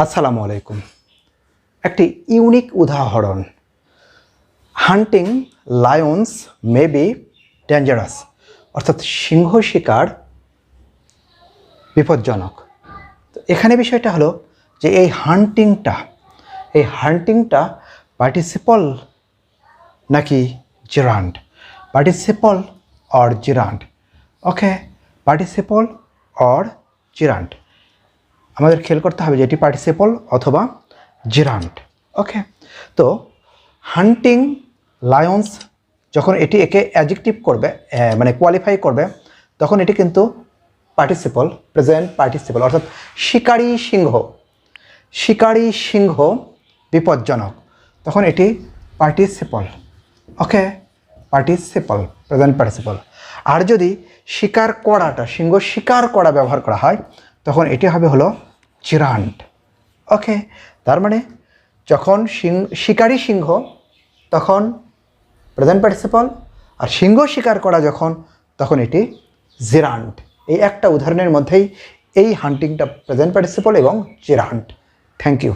আসসালামু আলাইকুম। একটি ইউনিক উদাহরণ, হান্টিং লায়ন্স মে বি ডেঞ্জারাস, অর্থাৎ সিংহ শিকার বিপজ্জনক। তো এখানে বিষয়টা হলো যে এই হান্টিংটা পার্টিসিপল নাকি gerund, participle or gerund. Okay, participle or gerund আমাদের খেয়াল করতে হবে যে এটি পার্টিসিপল অথবা জেরান্ড। ওকে, তো হান্টিং লায়ন্স যখন একে অ্যাডজেক্টিভ করবে, মানে কোয়ালিফাই করবে, তখন এটি কিন্তু পার্টিসিপল, প্রেজেন্ট পার্টিসিপল, অর্থাৎ শিকারী সিংহ বিপজ্জনক, তখন এটি পার্টিসিপল। ওকে, পার্টিসিপল, প্রেজেন্ট পার্টিসিপল। আর যদি সিংহ শিকার করা ব্যবহার করা হয়, তখন এটি হবে হলো জেরান্ড। ওকে, তার মানে যখন শিকারী সিংহ তখন প্রেজেন্ট পার্টিসিপল, আর সিংহ শিকার করা তখন এটি জেরান্ড। এই একটা উদাহরণের মধ্যেই এই হান্টিংটা প্রেজেন্ট পার্টিসিপল এবং জেরান্ড। Thank you.